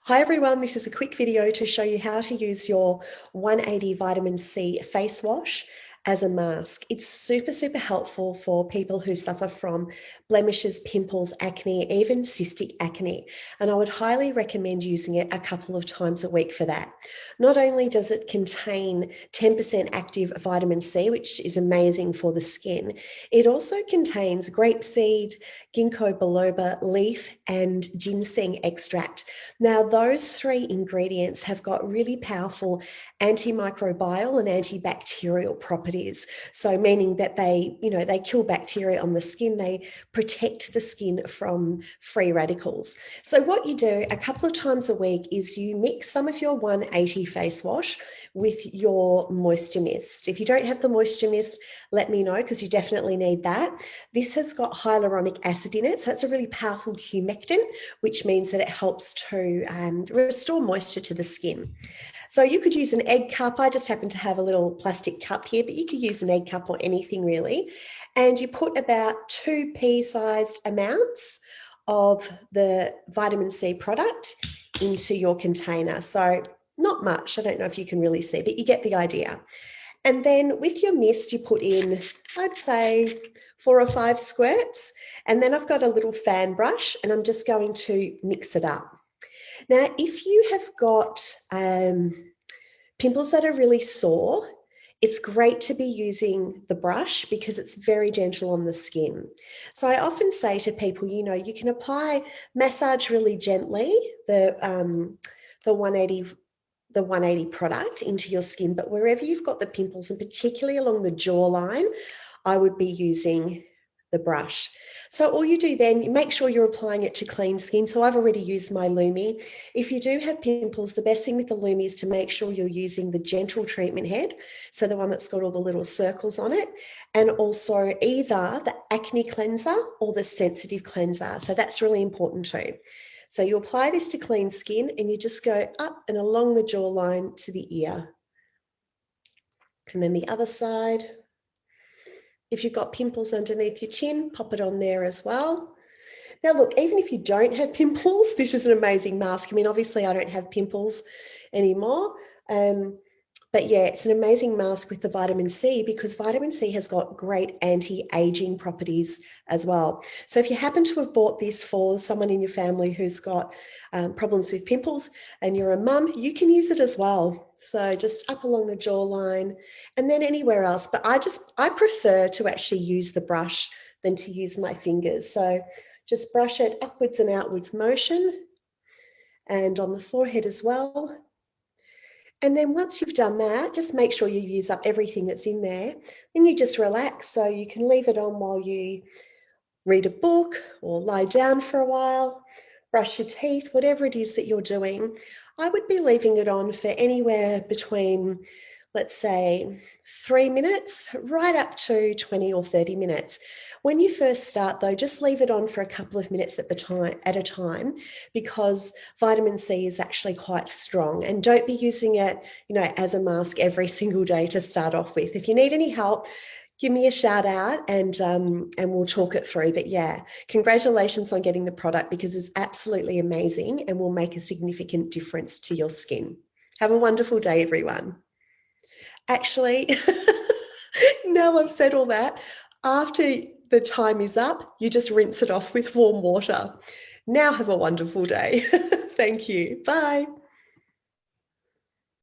Hi everyone, this is a quick video to show you how to use your 180 vitamin C face wash as a mask. It's super helpful for people who suffer from blemishes, pimples, acne, even cystic acne. And I would highly recommend using it a couple of times a week for that. Not only does it contain 10% active vitamin C, which is amazing for the skin, it also contains grapeseed, ginkgo biloba leaf, and ginseng extract. Now, those three ingredients have got really powerful antimicrobial and antibacterial properties. So meaning that they kill bacteria on the skin, they protect the skin from free radicals. So what you do a couple of times a week is you mix some of your 180 face wash with your moisture mist. If you don't have the moisture mist, let me know because you definitely need that. This has got hyaluronic acid in it, so it's a really powerful humectant, which means that it helps to restore moisture to the skin. So you could use an egg cup. I just happen to have a little plastic cup here, but you could use an egg cup or anything really. And you put about 2 pea-sized amounts of the vitamin C product into your container. So not much, I don't know if you can really see, but you get the idea. And then with your mist, you put in, I'd say 4 or 5 squirts. And then I've got a little fan brush and I'm just going to mix it up. Now, if you have got pimples that are really sore, it's great to be using the brush because it's very gentle on the skin. So I often say to people, you can massage really gently the 180 product into your skin, but wherever you've got the pimples, and particularly along the jawline, I would be using the brush. So all you do then, you make sure you're applying it to clean skin. So I've already used my Lumi. If you do have pimples, the best thing with the Lumi is to make sure you're using the gentle treatment head, so the one that's got all the little circles on it, and also either the acne cleanser or the sensitive cleanser. So that's really important too. So you apply this to clean skin and you just go up and along the jawline to the ear. And then the other side. If you've got pimples underneath your chin, pop it on there as well. Now look, even if you don't have pimples, this is an amazing mask. I mean, obviously I don't have pimples anymore. But yeah, it's an amazing mask with the vitamin C because vitamin C has got great anti-aging properties as well. So if you happen to have bought this for someone in your family who's got problems with pimples and you're a mum, you can use it as well. So just up along the jawline and then anywhere else. But I prefer to actually use the brush than to use my fingers. So just brush it upwards and outwards motion and on the forehead as well. And then once you've done that, just make sure you use up everything that's in there. Then you just relax. So you can leave it on while you read a book or lie down for a while, brush your teeth, whatever it is that you're doing. I would be leaving it on for anywhere between, let's say, 3 minutes right up to 20 or 30 minutes. When you first start though, just leave it on for a couple of minutes at a time because vitamin C is actually quite strong, and don't be using it, as a mask every single day to start off with. If you need any help, give me a shout out and we'll talk it through. But yeah, congratulations on getting the product because it's absolutely amazing and will make a significant difference to your skin. Have a wonderful day, everyone. Actually, now I've said all that, after the time is up, you just rinse it off with warm water. Now have a wonderful day. Thank you. Bye.